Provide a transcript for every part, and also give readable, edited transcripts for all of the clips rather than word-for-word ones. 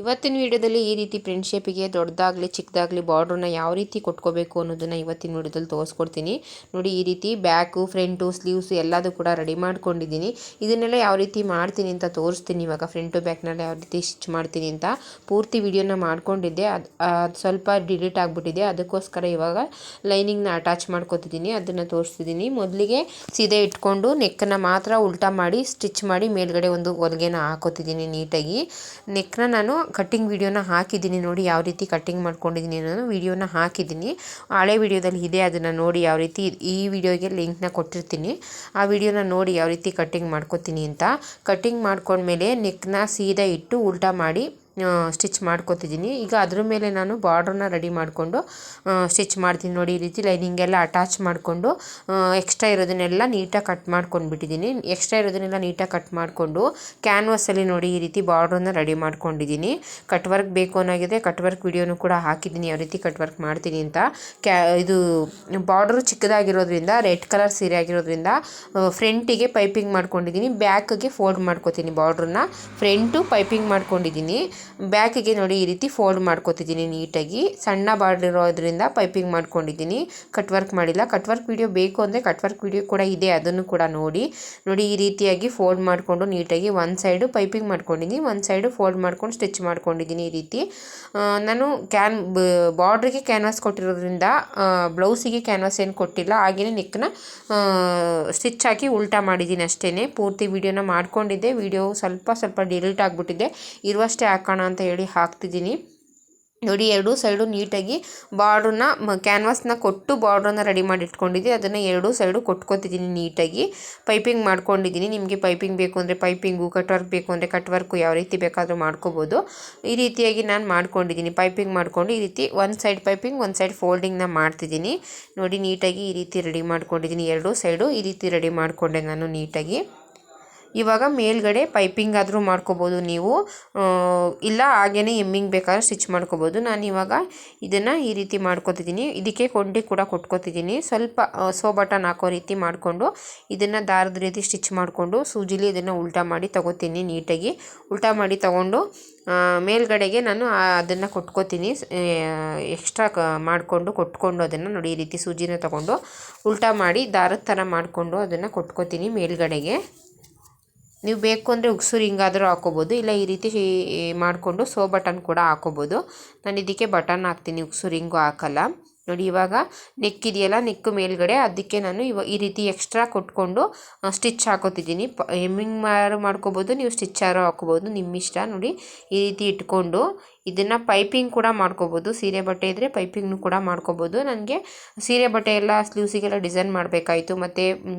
ಇವತ್ತಿನ ವಿಡಿಯೋದಲ್ಲಿ ಈ ರೀತಿ ಪ್ರಿಂಟ್ ಶೇಪಿಗೆ ದೊಡ್ಡದಾಗಲಿ ಚಿಕ್ಕದಾಗಲಿ ಬಾರ್ಡ್ರನ್ನ ಯಾವ ರೀತಿ ಕೊಟ್ಕೋಬೇಕು ಅನ್ನೋದನ್ನು ಇವತ್ತಿನ ವಿಡಿಯೋದಲ್ಲಿ ತೋರಿಸ್ಕೊಡ್ತೀನಿ. ನೋಡಿ, ಈ ರೀತಿ ಬ್ಯಾಕು, ಫ್ರಂಟು, ಸ್ಲೀವ್ಸ್ ಎಲ್ಲದೂ ಕೂಡ ರೆಡಿ ಮಾಡ್ಕೊಂಡಿದ್ದೀನಿ. ಇದನ್ನೆಲ್ಲ ಯಾವ ರೀತಿ ಮಾಡ್ತೀನಿ ಅಂತ ತೋರಿಸ್ತೀನಿ. ಇವಾಗ ಫ್ರಂಟು ಬ್ಯಾಕ್ನೆಲ್ಲ ಯಾವ ರೀತಿ ಸ್ಟಿಚ್ ಮಾಡ್ತೀನಿ ಅಂತ ಪೂರ್ತಿ ವಿಡಿಯೋನ ಮಾಡ್ಕೊಂಡಿದ್ದೆ. ಅದು ಸ್ವಲ್ಪ ಡಿಲೀಟ್ ಆಗಿಬಿಟ್ಟಿದೆ. ಅದಕ್ಕೋಸ್ಕರ ಇವಾಗ ಲೈನಿಂಗ್ನ ಅಟ್ಯಾಚ್ ಮಾಡ್ಕೊತಿದ್ದೀನಿ, ಅದನ್ನು ತೋರಿಸ್ತಿದ್ದೀನಿ. ಮೊದಲಿಗೆ ಸೀದೆ ಇಟ್ಕೊಂಡು ನೆಕ್ಕನ್ನು ಮಾತ್ರ ಉಲ್ಟಾ ಮಾಡಿ ಸ್ಟಿಚ್ ಮಾಡಿ ಮೇಲ್ಗಡೆ ಒಂದು ಹೊಲಿಗೆನ ಹಾಕೋತಿದ್ದೀನಿ ನೀಟಾಗಿ. ನೆಕ್ನ ನಾನು ಕಟ್ಟಿಂಗ್ ವಿಡಿಯೋನ ಹಾಕಿದ್ದೀನಿ. ನೋಡಿ ಯಾವ ರೀತಿ ಕಟ್ಟಿಂಗ್ ಮಾಡ್ಕೊಂಡಿದ್ದೀನಿ ಅನ್ನೋದು ವಿಡಿಯೋನ ಹಾಕಿದ್ದೀನಿ. ಹಳೆ ವಿಡಿಯೋದಲ್ಲಿ ಇದೆ, ಅದನ್ನು ನೋಡಿ. ಯಾವ ರೀತಿ ಈ ವಿಡಿಯೋಗೆ ಲಿಂಕ್ನ ಕೊಟ್ಟಿರ್ತೀನಿ. ಆ ವಿಡಿಯೋನ ನೋಡಿ ಯಾವ ರೀತಿ ಕಟ್ಟಿಂಗ್ ಮಾಡ್ಕೊತೀನಿ ಅಂತ. ಕಟ್ಟಿಂಗ್ ಮಾಡ್ಕೊಂಡ್ಮೇಲೆ ನೆಕ್ನ ಸೀದಾ ಇಟ್ಟು ಉಲ್ಟಾ ಮಾಡಿ ಸ್ಟಿಚ್ ಮಾಡ್ಕೊತಿದ್ದೀನಿ. ಈಗ ಅದ್ರ ಮೇಲೆ ನಾನು ಬಾರ್ಡ್ರನ್ನ ರೆಡಿ ಮಾಡಿಕೊಂಡು ಸ್ಟಿಚ್ ಮಾಡ್ತೀನಿ. ನೋಡಿ, ಈ ರೀತಿ ಲೈನಿಂಗೆಲ್ಲ ಅಟ್ಯಾಚ್ ಮಾಡಿಕೊಂಡು ಎಕ್ಸ್ಟ್ರಾ ಇರೋದನ್ನೆಲ್ಲ ನೀಟಾಗಿ ಕಟ್ ಮಾಡ್ಕೊಂಡ್ಬಿಟ್ಟಿದ್ದೀನಿ. ಎಕ್ಸ್ಟ್ರಾ ಇರೋದನ್ನೆಲ್ಲ ನೀಟಾಗಿ ಕಟ್ ಮಾಡಿಕೊಂಡು ಕ್ಯಾನ್ವಾಸಲ್ಲಿ ನೋಡಿ ಈ ರೀತಿ ಬಾರ್ಡ್ರನ್ನ ರೆಡಿ ಮಾಡ್ಕೊಂಡಿದ್ದೀನಿ. ಕಟ್ ವರ್ಕ್ ಬೇಕು ಅನ್ನೋಗಿದೆ, ಕಟ್ ವರ್ಕ್ ವಿಡಿಯೋನು ಕೂಡ ಹಾಕಿದ್ದೀನಿ ಯಾವ ರೀತಿ ಕಟ್ ವರ್ಕ್ ಮಾಡ್ತೀನಿ ಅಂತ. ಇದು ಬಾರ್ಡ್ರು ಚಿಕ್ಕದಾಗಿರೋದ್ರಿಂದ, ರೆಡ್ ಕಲರ್ ಸೀರೆ ಆಗಿರೋದ್ರಿಂದ ಫ್ರಂಟಿಗೆ ಪೈಪಿಂಗ್ ಮಾಡ್ಕೊಂಡಿದ್ದೀನಿ, ಬ್ಯಾಕ್ಗೆ ಫೋಲ್ಡ್ ಮಾಡ್ಕೊತೀನಿ. ಬಾರ್ಡ್ರನ್ನ ಫ್ರಂಟು ಪೈಪಿಂಗ್ ಮಾಡ್ಕೊಂಡಿದ್ದೀನಿ, ಬ್ಯಾಕಿಗೆ ನೋಡಿ ಈ ರೀತಿ ಫೋಲ್ಡ್ ಮಾಡ್ಕೊತಿದ್ದೀನಿ ನೀಟಾಗಿ. ಸಣ್ಣ ಬಾರ್ಡರ್ ಇರೋದ್ರಿಂದ ಪೈಪಿಂಗ್ ಮಾಡ್ಕೊಂಡಿದ್ದೀನಿ, ಕಟ್ ವರ್ಕ್ ಮಾಡಿಲ್ಲ. ಕಟ್ ವರ್ಕ್ ವಿಡಿಯೋ ಬೇಕು ಅಂದರೆ ಕಟ್ ವರ್ಕ್ ವಿಡಿಯೋ ಕೂಡ ಇದೆ, ಅದನ್ನು ಕೂಡ ನೋಡಿ. ಈ ರೀತಿಯಾಗಿ ಫೋಲ್ಡ್ ಮಾಡಿಕೊಂಡು ನೀಟಾಗಿ ಒಂದು ಸೈಡು ಪೈಪಿಂಗ್ ಮಾಡ್ಕೊಂಡಿದ್ದೀನಿ, ಒಂದು ಸೈಡು ಫೋಲ್ಡ್ ಮಾಡ್ಕೊಂಡು ಸ್ಟಿಚ್ ಮಾಡ್ಕೊಂಡಿದ್ದೀನಿ. ಈ ರೀತಿ ನಾನು ಬಾರ್ಡ್ರಿಗೆ ಕ್ಯಾನ್ವಾಸ್ ಕೊಟ್ಟಿರೋದ್ರಿಂದ ಬ್ಲೌಸಿಗೆ ಕ್ಯಾನ್ವಾಸ್ ಏನು ಕೊಟ್ಟಿಲ್ಲ. ಹಾಗೆಯೇ ನೆಕ್ನ ಸ್ಟಿಚ್ ಹಾಕಿ ಉಲ್ಟಾ ಮಾಡಿದ್ದೀನಿ ಅಷ್ಟೇ. ಪೂರ್ತಿ ವಿಡಿಯೋನ ಮಾಡ್ಕೊಂಡಿದ್ದೆ, ವಿಡಿಯೋ ಸ್ವಲ್ಪ ಡಿಲೀಟ್ ಆಗಿಬಿಟ್ಟಿದೆ. ಇರುವಷ್ಟೇ ಹಾಕೋಣ ಅಂತ ಹೇಳಿ ಹಾಕ್ತಿದ್ದೀನಿ. ನೋಡಿ, ಎರಡೂ ಸೈಡು ನೀಟಾಗಿ ಬಾರ್ಡ್ರನ್ನ ಕ್ಯಾನ್ವಾಸ್ನ ಕೊಟ್ಟು ಬಾರ್ಡ್ರನ್ನ ರೆಡಿ ಮಾಡಿ ಇಟ್ಕೊಂಡಿದ್ದೆ, ಅದನ್ನು ಎರಡೂ ಸೈಡು ಕೊಟ್ಕೊತಿದ್ದೀನಿ ನೀಟಾಗಿ. ಪೈಪಿಂಗ್ ಮಾಡ್ಕೊಂಡಿದ್ದೀನಿ. ನಿಮಗೆ ಪೈಪಿಂಗ್ ಬೇಕು ಅಂದರೆ ಪೈಪಿಂಗು, ಕಟ್ ವರ್ಕ್ ಬೇಕು ಅಂದರೆ ಕಟ್ ವರ್ಕು ಯಾವ ರೀತಿ ಬೇಕಾದರೂ ಮಾಡ್ಕೋಬೋದು. ಈ ರೀತಿಯಾಗಿ ನಾನು ಮಾಡ್ಕೊಂಡಿದ್ದೀನಿ. ಪೈಪಿಂಗ್ ಮಾಡ್ಕೊಂಡು ಈ ರೀತಿ ಒಂದು ಸೈಡ್ ಪೈಪಿಂಗ್, ಒಂದು ಸೈಡ್ ಫೋಲ್ಡಿಂಗ್ನ ಮಾಡ್ತಿದ್ದೀನಿ. ನೋಡಿ, ನೀಟಾಗಿ ಈ ರೀತಿ ರೆಡಿ ಮಾಡ್ಕೊಂಡಿದ್ದೀನಿ. ಎರಡೂ ಸೈಡು ಈ ರೀತಿ ರೆಡಿ ಮಾಡಿಕೊಂಡೆ ನಾನು ನೀಟಾಗಿ. ಇವಾಗ ಮೇಲ್ಗಡೆ ಪೈಪಿಂಗ್ ಆದರೂ ಮಾಡ್ಕೋಬೋದು ನೀವು, ಇಲ್ಲ ಹಾಗೇ ಎಮ್ಮಿಂಗ್ ಬೇಕಾದ್ರೆ ಸ್ಟಿಚ್ ಮಾಡ್ಕೋಬೋದು. ನಾನು ಇವಾಗ ಇದನ್ನು ಈ ರೀತಿ ಮಾಡ್ಕೊತಿದ್ದೀನಿ. ಇದಕ್ಕೆ ಕೊಂಡಿ ಕೂಡ ಕೊಟ್ಕೊತಿದ್ದೀನಿ. ಸ್ವಲ್ಪ ಬಟನ್ ಹಾಕೋ ರೀತಿ ಮಾಡಿಕೊಂಡು ಇದನ್ನು ದಾರದ ರೀತಿ ಸ್ಟಿಚ್ ಮಾಡಿಕೊಂಡು ಸೂಜಿಲಿ ಇದನ್ನು ಉಲ್ಟಾ ಮಾಡಿ ತಗೋತೀನಿ ನೀಟಾಗಿ. ಉಲ್ಟಾ ಮಾಡಿ ತಗೊಂಡು ಮೇಲ್ಗಡೆಗೆ ನಾನು ಅದನ್ನು ಕೊಟ್ಕೋತೀನಿ. ಎಕ್ಸ್ಟ್ರಾ ಕೊಟ್ಕೊಂಡು ಅದನ್ನು ನೋಡಿ ಈ ರೀತಿ ಸೂಜಿನ ತಗೊಂಡು ಉಲ್ಟಾ ಮಾಡಿ ದಾರದ ಥರ ಮಾಡಿಕೊಂಡು ಅದನ್ನು ಕೊಟ್ಕೋತೀನಿ ಮೇಲ್ಗಡೆಗೆ. ನೀವು ಬೇಕು ಅಂದರೆ ಉಕ್ಸು ರಿಂಗಾದರೂ ಹಾಕೋಬೋದು, ಇಲ್ಲ ಈ ರೀತಿ ಮಾಡಿಕೊಂಡು ಬಟನ್ ಕೂಡ ಹಾಕೋಬೋದು. ನಾನು ಇದಕ್ಕೆ ಬಟನ್ ಹಾಕ್ತೀನಿ, ಉಕ್ಸು ರಿಂಗು ಹಾಕಲ್ಲ. ನೋಡಿ, ಇವಾಗ ನೆಕ್ ಇದೆಯಲ್ಲ, ನೆಕ್ ಮೇಲ್ಗಡೆ ಅದಕ್ಕೆ ನಾನು ಈ ರೀತಿ ಎಕ್ಸ್ಟ್ರಾ ಕೊಟ್ಕೊಂಡು ಸ್ಟಿಚ್ ಹಾಕೋತಿದ್ದೀನಿ. ಎಮ್ಮಿಂಗ್ ಮಾಡ್ಕೋಬೋದು, ನೀವು ಸ್ಟಿಚ್ಚಾರು ಹಾಕೋಬೋದು, ನಿಮ್ಮ ಇಷ್ಟ. ನೋಡಿ, ಈ ರೀತಿ ಇಟ್ಕೊಂಡು ಇದನ್ನು ಪೈಪಿಂಗ್ ಕೂಡ ಮಾಡ್ಕೋಬೋದು. ಸೀರೆ ಬಟ್ಟೆ ಇದ್ದರೆ ಪೈಪಿಂಗ್ನು ಕೂಡ ಮಾಡ್ಕೋಬೋದು. ನನಗೆ ಸೀರೆ ಬಟ್ಟೆ ಎಲ್ಲ ಸ್ಲೀವ್ಸಿಗೆಲ್ಲ ಡಿಸೈನ್ ಮಾಡಬೇಕಾಯಿತು, ಮತ್ತು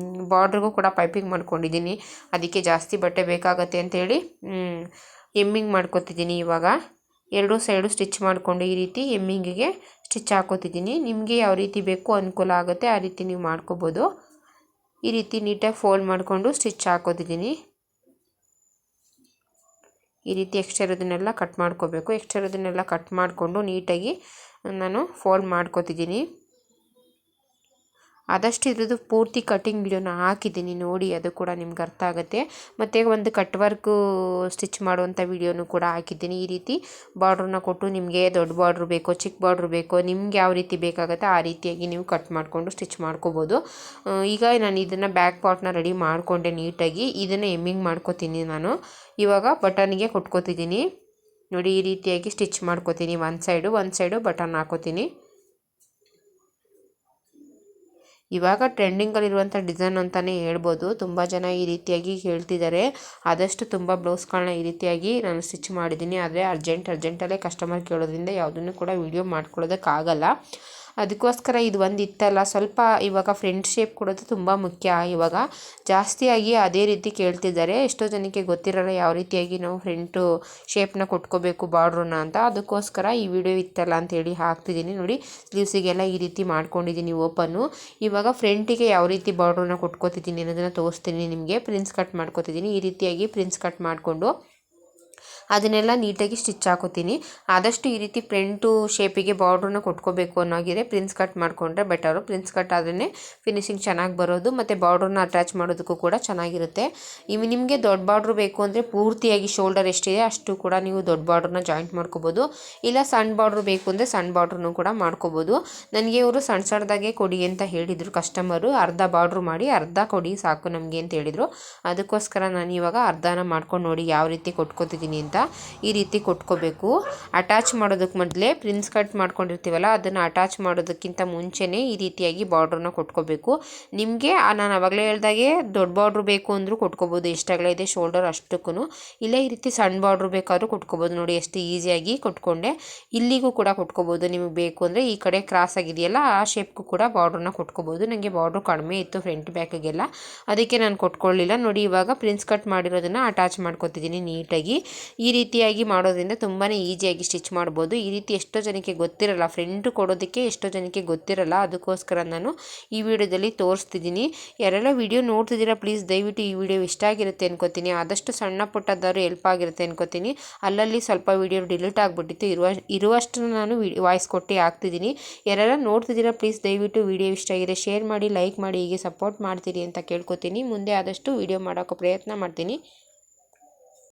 ಬಾರ್ಡ್ರಿಗೂ ಕೂಡ ಪೈಪಿಂಗ್ ಮಾಡ್ಕೊಂಡಿದ್ದೀನಿ. ಅದಕ್ಕೆ ಜಾಸ್ತಿ ಬಟ್ಟೆ ಬೇಕಾಗತ್ತೆ ಅಂಥೇಳಿ ಎಮ್ಮಿಂಗ್ ಮಾಡ್ಕೊತಿದ್ದೀನಿ. ಇವಾಗ ಎರಡೂ ಸೈಡು ಸ್ಟಿಚ್ ಮಾಡಿಕೊಂಡು ಈ ರೀತಿ ಎಮ್ಮಿಂಗಿಗೆ ಸ್ಟಿಚ್ ಹಾಕೋತಿದ್ದೀನಿ. ನಿಮಗೆ ಯಾವ ರೀತಿ ಬೇಕು ಅನುಕೂಲ ಆಗುತ್ತೆ ಆ ರೀತಿ ನೀವು ಮಾಡ್ಕೋಬೋದು. ಈ ರೀತಿ ನೀಟಾಗಿ ಫೋಲ್ಡ್ ಮಾಡಿಕೊಂಡು ಸ್ಟಿಚ್ ಹಾಕೋತಿದ್ದೀನಿ. ಈ ರೀತಿ ಎಕ್ಸ್ಟ್ರಾ ಇರೋದನ್ನೆಲ್ಲ ಕಟ್ ಮಾಡ್ಕೋಬೇಕು. ಎಕ್ಸ್ಟ್ರಾ ಇರೋದನ್ನೆಲ್ಲ ಕಟ್ ಮಾಡಿಕೊಂಡು ನೀಟಾಗಿ ನಾನು ಫೋಲ್ಡ್ ಮಾಡ್ಕೋತಿದ್ದೀನಿ. ಆದಷ್ಟು ಇದ್ರದ್ದು ಪೂರ್ತಿ ಕಟ್ಟಿಂಗ್ ವಿಡಿಯೋನ ಹಾಕಿದ್ದೀನಿ, ನೋಡಿ, ಅದು ಕೂಡ ನಿಮ್ಗೆ ಅರ್ಥ ಆಗುತ್ತೆ. ಮತ್ತು ಒಂದು ಕಟ್ ವರ್ಕು ಸ್ಟಿಚ್ ಮಾಡುವಂಥ ವಿಡಿಯೋನು ಕೂಡ ಹಾಕಿದ್ದೀನಿ. ಈ ರೀತಿ ಬಾರ್ಡ್ರನ್ನ ಕೊಟ್ಟು ನಿಮಗೆ ದೊಡ್ಡ ಬಾರ್ಡ್ರ್ ಬೇಕೋ ಚಿಕ್ಕ ಬಾರ್ಡ್ರ್ ಬೇಕೋ ನಿಮ್ಗೆ ಯಾವ ರೀತಿ ಬೇಕಾಗುತ್ತೆ ಆ ರೀತಿಯಾಗಿ ನೀವು ಕಟ್ ಮಾಡಿಕೊಂಡು ಸ್ಟಿಚ್ ಮಾಡ್ಕೋಬೋದು. ಈಗ ನಾನು ಇದನ್ನು ಬ್ಯಾಕ್ ಪಾರ್ಟ್ನ ರೆಡಿ ಮಾಡಿಕೊಂಡೆ ನೀಟಾಗಿ. ಇದನ್ನು ಎಮ್ಮಿಂಗ್ ಮಾಡ್ಕೋತೀನಿ ನಾನು. ಇವಾಗ ಬಟನ್ಗೆ ಕೊಟ್ಕೋತಿದ್ದೀನಿ. ನೋಡಿ, ಈ ರೀತಿಯಾಗಿ ಸ್ಟಿಚ್ ಮಾಡ್ಕೋತೀನಿ. ಒಂದು ಸೈಡು ಬಟನ್ ಹಾಕೋತೀನಿ. ಇವಾಗ ಟ್ರೆಂಡಿಂಗಲ್ಲಿರುವಂಥ ಡಿಸೈನ್ ಅಂತಲೇ ಹೇಳ್ಬೋದು. ತುಂಬ ಜನ ಈ ರೀತಿಯಾಗಿ ಹೇಳ್ತಿದ್ದಾರೆ. ಆದಷ್ಟು ತುಂಬ ಬ್ಲೌಸ್ಗಳನ್ನ ಈ ರೀತಿಯಾಗಿ ನಾನು ಸ್ಟಿಚ್ ಮಾಡಿದ್ದೀನಿ. ಆದರೆ ಅರ್ಜೆಂಟಲ್ಲೇ ಕಸ್ಟಮರ್ ಕೇಳೋದ್ರಿಂದ ಯಾವುದನ್ನು ಕೂಡ ವೀಡಿಯೋ ಮಾಡ್ಕೊಳ್ಳೋದಕ್ಕಾಗಲ್ಲ. ಅದಕ್ಕೋಸ್ಕರ ಇದು ಒಂದು ಇತ್ತಲ್ಲ, ಸ್ವಲ್ಪ ಇವಾಗ ಫ್ರಂಟ್ ಶೇಪ್ ಕೊಡೋದು ತುಂಬ ಮುಖ್ಯ. ಇವಾಗ ಜಾಸ್ತಿಯಾಗಿ ಅದೇ ರೀತಿ ಕೇಳ್ತಿದ್ದಾರೆ. ಎಷ್ಟೋ ಜನಕ್ಕೆ ಗೊತ್ತಿರಲ್ಲ ಯಾವ ರೀತಿಯಾಗಿ ನಾವು ಫ್ರಂಟು ಶೇಪ್ನ ಕೊಟ್ಕೋಬೇಕು ಬಾರ್ಡ್ರನ್ನ ಅಂತ. ಅದಕ್ಕೋಸ್ಕರ ಈ ವಿಡಿಯೋ ಇತ್ತಲ್ಲ ಅಂತೇಳಿ ಹಾಕ್ತಿದ್ದೀನಿ. ನೋಡಿ, ಸ್ಲೀವ್ಸಿಗೆಲ್ಲ ಈ ರೀತಿ ಮಾಡ್ಕೊಂಡಿದ್ದೀನಿ ಓಪನ್ನು. ಇವಾಗ ಫ್ರಂಟಿಗೆ ಯಾವ ರೀತಿ ಬಾರ್ಡ್ರನ್ನ ಕೊಟ್ಕೋತಿದ್ದೀನಿ ಅನ್ನೋದನ್ನು ತೋರಿಸ್ತೀನಿ ನಿಮಗೆ. ಪ್ರಿನ್ಸ್ ಕಟ್ ಮಾಡ್ಕೋತಿದ್ದೀನಿ. ಈ ರೀತಿಯಾಗಿ ಪ್ರಿನ್ಸ್ ಕಟ್ ಮಾಡಿಕೊಂಡು ಅದನ್ನೆಲ್ಲ ನೀಟಾಗಿ ಸ್ಟಿಚ್ ಹಾಕೋತೀನಿ. ಆದಷ್ಟು ಈ ರೀತಿ ಫ್ರಂಟು ಶೇಪಿಗೆ ಬಾರ್ಡ್ರನ್ನ ಕೊಟ್ಕೋಬೇಕು ಅನ್ನೋಗಿದೆ ಪ್ರಿನ್ಸ್ ಕಟ್ ಮಾಡಿಕೊಂಡ್ರೆ ಬೆಟರು. ಪ್ರಿನ್ಸ್ ಕಟ್ ಆದ್ರೇ ಫಿನಿಶಿಂಗ್ ಚೆನ್ನಾಗಿ ಬರೋದು ಮತ್ತು ಬಾರ್ಡ್ರನ್ನ ಅಟ್ಯಾಚ್ ಮಾಡೋದಕ್ಕೂ ಕೂಡ ಚೆನ್ನಾಗಿರುತ್ತೆ. ನಿಮಗೆ ದೊಡ್ಡ ಬಾರ್ಡ್ರು ಬೇಕು ಅಂದರೆ ಪೂರ್ತಿಯಾಗಿ ಶೋಲ್ಡರ್ ಎಷ್ಟಿದೆ ಅಷ್ಟು ಕೂಡ ನೀವು ದೊಡ್ಡ ಬಾರ್ಡ್ರನ್ನ ಜಾಯಿಂಟ್ ಮಾಡ್ಕೋಬೋದು. ಇಲ್ಲ ಸಣ್ಣ ಬಾರ್ಡ್ರು ಬೇಕು ಅಂದರೆ ಸಣ್ಣ ಬಾರ್ಡ್ರನ್ನು ಕೂಡ ಮಾಡ್ಕೋಬೋದು. ನನಗೆ ಇವರು ಸಣ್ಣದಾಗೆ ಕೊಡಿ ಅಂತ ಹೇಳಿದರು ಕಸ್ಟಮರು. ಅರ್ಧ ಬಾರ್ಡ್ರು ಮಾಡಿ ಅರ್ಧ ಕೊಡಿ ಸಾಕು ನಮಗೆ ಅಂತ ಹೇಳಿದರು. ಅದಕ್ಕೋಸ್ಕರ ನಾನು ಇವಾಗ ಅರ್ಧನ ಮಾಡ್ಕೊಂಡು ನೋಡಿ ಯಾವ ರೀತಿ ಕೊಟ್ಕೋತಿದ್ದೀನಿ ಅಂತ. ಈ ರೀತಿ ಕೊಟ್ಕೋಬೇಕು. ಅಟ್ಯಾಚ್ ಮಾಡೋದಕ್ಕೆ ಮೊದಲೇ ಪ್ರಿನ್ಸ್ ಕಟ್ ಮಾಡ್ಕೊಂಡಿರ್ತೀವಲ್ಲ ಅದನ್ನು ಅಟ್ಯಾಚ್ ಮಾಡೋದಕ್ಕಿಂತ ಮುಂಚೆನೇ ಈ ರೀತಿಯಾಗಿ ಬಾರ್ಡ್ರನ್ನ ಕೊಟ್ಕೋಬೇಕು. ನಿಮಗೆ ನಾನು ಆವಾಗಲೇ ಹೇಳ್ದಾಗೆ ದೊಡ್ಡ ಬಾರ್ಡ್ರು ಬೇಕು ಅಂದರೂ ಕೊಟ್ಕೋಬೋದು. ಎಷ್ಟಾಗಲೇ ಇದೆ ಶೋಲ್ಡರ್ ಅಷ್ಟಕ್ಕೂ. ಇಲ್ಲ ಈ ರೀತಿ ಸಣ್ಣ ಬಾರ್ಡ್ರು ಬೇಕಾದರೂ ಕೊಟ್ಕೋಬೋದು. ನೋಡಿ ಎಷ್ಟು ಈಸಿಯಾಗಿ ಕೊಟ್ಕೊಂಡೆ. ಇಲ್ಲಿಗೂ ಕೂಡ ಕೊಟ್ಕೋಬೋದು. ನಿಮಗೆ ಬೇಕು ಅಂದರೆ ಈ ಕಡೆ ಕ್ರಾಸ್ ಆಗಿದೆಯಲ್ಲ ಆ ಶೇಪ್ಗೂ ಕೂಡ ಬಾರ್ಡ್ರನ್ನ ಕೊಟ್ಕೋಬೋದು. ನನಗೆ ಬಾರ್ಡ್ರು ಕಡಿಮೆ ಇತ್ತು ಫ್ರಂಟ್ ಬ್ಯಾಕಿಗೆಲ್ಲ, ಅದಕ್ಕೆ ನಾನು ಕೊಟ್ಕೊಳ್ಳಿಲ್ಲ. ನೋಡಿ ಇವಾಗ ಪ್ರಿನ್ಸ್ ಕಟ್ ಮಾಡಿರೋದನ್ನು ಅಟ್ಯಾಚ್ ಮಾಡ್ಕೊತಿದ್ದೀನಿ ನೀಟಾಗಿ. ಈ ರೀತಿಯಾಗಿ ಮಾಡೋದ್ರಿಂದ ತುಂಬಾ ಈಸಿಯಾಗಿ ಸ್ಟಿಚ್ ಮಾಡ್ಬೋದು. ಈ ರೀತಿ ಎಷ್ಟೋ ಜನಕ್ಕೆ ಗೊತ್ತಿರಲ್ಲ, ಫ್ರಂಟ್ ಕೊಡೋದಕ್ಕೆ ಎಷ್ಟೋ ಜನಕ್ಕೆ ಗೊತ್ತಿರಲ್ಲ. ಅದಕ್ಕೋಸ್ಕರ ನಾನು ಈ ವಿಡಿಯೋದಲ್ಲಿ ತೋರಿಸ್ತಿದ್ದೀನಿ. ಯಾರೆಲ್ಲ ವಿಡಿಯೋ ನೋಡ್ತಿದ್ದೀರಾ ಪ್ಲೀಸ್ ದಯವಿಟ್ಟು ಈ ವಿಡಿಯೋ ಇಷ್ಟ ಆಗಿರುತ್ತೆ ಅನ್ಕೋತೀನಿ. ಆದಷ್ಟು ಸಣ್ಣ ಪುಟ್ಟದಾದ್ರು ಹೆಲ್ಪ್ ಆಗಿರುತ್ತೆ ಅನ್ಕೋತೀನಿ. ಅಲ್ಲಲ್ಲಿ ಸ್ವಲ್ಪ ವಿಡಿಯೋ ಡಿಲೀಟ್ ಆಗಿಬಿಟ್ಟಿತ್ತು. ಇರುವಷ್ಟು ನಾನು ವಾಯ್ಸ್ ಕೊಟ್ಟು ಹಾಕ್ತಿದ್ದೀನಿ. ಯಾರೆಲ್ಲ ನೋಡ್ತಿದ್ದೀರಾ ಪ್ಲೀಸ್ ದಯವಿಟ್ಟು ವಿಡಿಯೋ ಇಷ್ಟ ಆಗಿದೆ ಶೇರ್ ಮಾಡಿ, ಲೈಕ್ ಮಾಡಿ, ಹೀಗೆ ಸಪೋರ್ಟ್ ಮಾಡ್ತೀರಿ ಅಂತ ಕೇಳ್ಕೊತೀನಿ. ಮುಂದೆ ಆದಷ್ಟು ವಿಡಿಯೋ ಮಾಡೋಕ್ಕೆ ಪ್ರಯತ್ನ ಮಾಡ್ತೀನಿ.